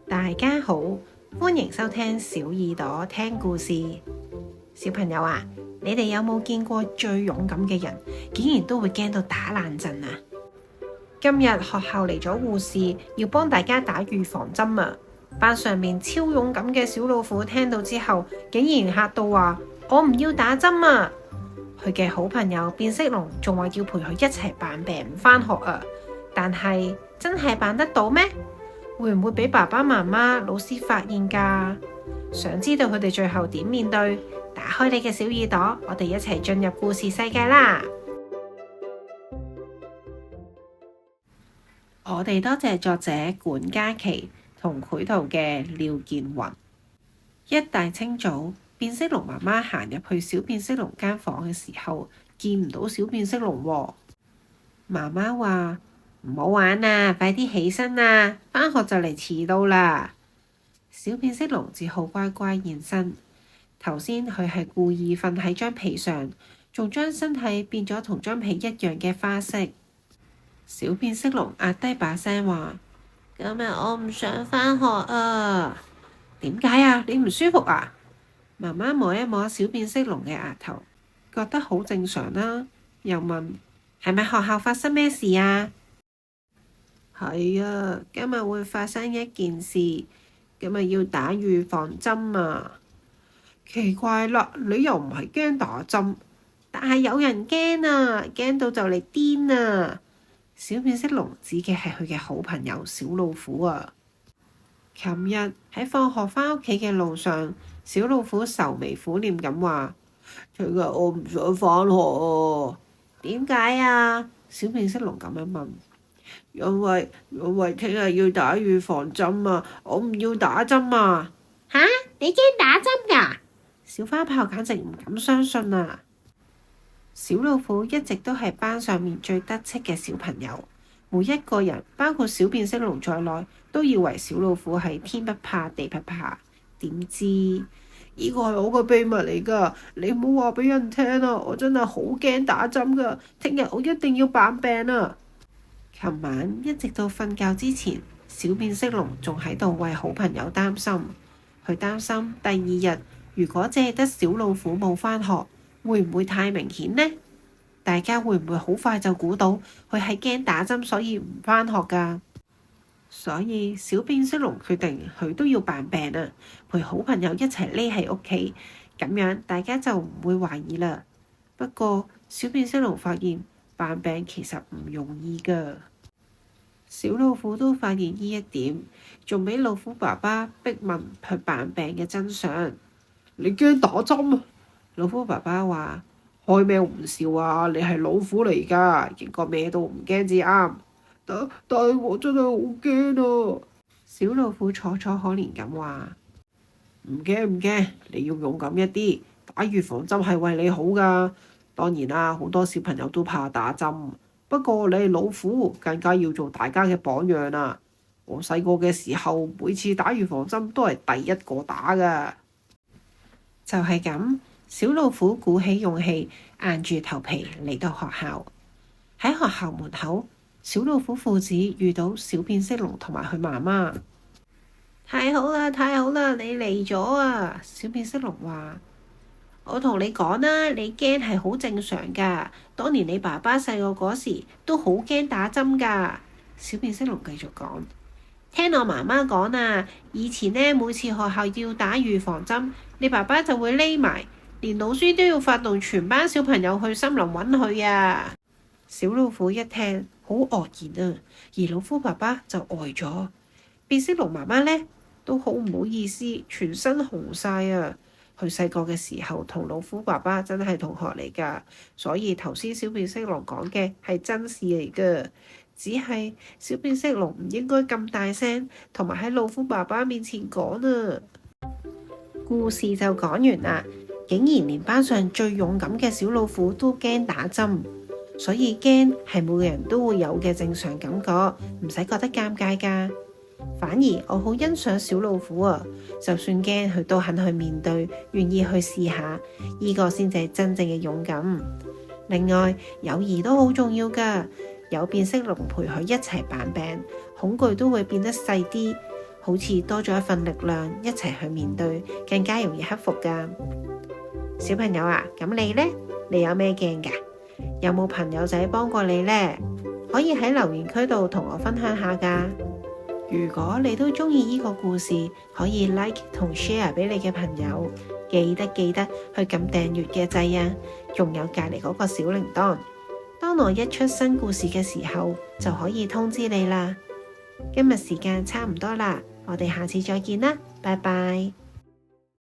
大家好，歡迎收聽小耳朵聽故事。小朋友啊，你哋有冇見過最勇敢嘅人，竟然都會驚到打冷震啊？今日學校嚟咗護士，要幫大家打預防針啊！班上面超勇敢嘅小老虎聽到之後，竟然嚇到話：我唔要打針啊！佢嘅好朋友變色龍仲話要陪佢一齊扮病唔返學啊！但係真係扮得到咩？會唔會俾爸爸媽媽、老師發現㗎？想知道佢哋最後點面對？打開你嘅小耳朵，我哋一齊進入故事世界啦！我哋多謝作者管家琪同繪圖嘅廖建雲。一大清早，變色龍媽媽行入去小變色龍間房嘅時候，見唔到小變色龍喎。媽媽話：唔好玩啦，快啲起身啦，返學就嚟遲到啦。小變色龍只好乖乖現身。頭先佢係故意瞓喺張被上，仲將身體變咗同張被一樣嘅花色。小變色龍壓低把聲話：今日我唔想返學啊。點解啊？你唔舒服啊？媽媽摸一摸小變色龍嘅額頭，覺得好正常啦。又問：係咪學校發生咩事啊？係啊，今日會發生一件事，今日要打預防針啊！奇怪啦，你又唔係驚打針，但係有人驚啊，驚到就嚟癲啊！小變色龍指嘅係佢嘅好朋友小老虎啊！琴日喺放學返屋企嘅路上，小老虎愁眉苦臉咁話：聽日我唔想返學啊！點解啊？小變色龍咁樣問。因為聽日要打預防針啊，我唔要打針啊！吓？你驚打針㗎？小花豹簡直唔敢相信啊！小老虎一直都係班上面最得戚嘅小朋友，每一個人，包括小變色龍在內，都以為小老虎係天不怕地不怕。點知呢個係我個秘密嚟㗎，你唔好話俾人聽啊！我真係好驚打針㗎，聽日我一定要扮病啊！琴晚一直到瞓覺之前，小變色龍仲喺度為好朋友擔心。佢擔心第二日如果淨係得小老虎冇返學，會唔會太明顯呢？大家會唔會好快就估到佢係驚打針所以唔返學㗎？所以小變色龍決定佢都要扮病啊，陪好朋友一齊匿喺屋企，咁樣大家就唔會懷疑啦。不過小變色龍發現扮病其實唔容易㗎。小老虎都發現呢一點，仲俾老虎爸爸逼問佢扮病嘅真相。你驚打針啊？老虎爸爸話：開咩玩笑啊！你係老虎嚟㗎，應該咩都唔驚至啱。但係我真係好驚啊！小老虎楚楚可憐咁話：唔驚，你要勇敢一啲，打預防針係為你好㗎。當然啦，好多小朋友都怕打針，不過你係老虎，更加要做大家嘅榜樣啊！我細個嘅時候，每次打預防針都係第一個打㗎。就係咁，小老虎鼓起勇氣，硬住頭皮嚟到學校。喺學校門口，小老虎父子遇到小變色龍同埋佢媽媽。太好啦，你嚟咗啊！小變色龍話：我同你講啦，你驚係好正常㗎。當年你爸爸細個嗰時都好驚打針㗎。小變色龍繼續講：聽我媽媽講啊，以前呢，每次學校要打預防針，你爸爸就會匿埋，連老師都要發動全班小朋友去森林揾佢啊！小老虎一聽好愕然啊，而老虎爸爸就呆咗。變色龍媽媽呢，都好唔好意思，全身紅晒啊！佢細個嘅時候同老虎爸爸真係同學嚟㗎，所以頭先小變色龍講嘅係真事嚟㗎。只係小變色龍唔應該咁大聲，同埋喺老虎爸爸面前講啊！故事就講完啦，竟然連班上最勇敢嘅小老虎都驚打針，所以驚係每個人都會有嘅正常感覺，唔使覺得尷尬㗎。反而我好欣賞小老虎啊，就算驚佢都肯去面對，願意去試下，呢個先至係真正嘅勇敢。另外，友誼都好重要㗎。有變色龍陪佢一齊扮病，恐懼都會變得細啲。好似多咗一份力量，一齊去面對，更加容易克服㗎。小朋友啊，咁你呢？你有咩驚㗎？有冇朋友仔幫過你呢？可以喺留言區度同我分享下㗎。如果你都中意呢個故事，可以 like 同 share 俾你嘅朋友，記得去撳訂閱嘅掣啊，仲有隔離嗰個小鈴鐺，當我一出新故事嘅時候，就可以通知你啦。今日時間差唔多啦，我哋下次再見啦，拜拜。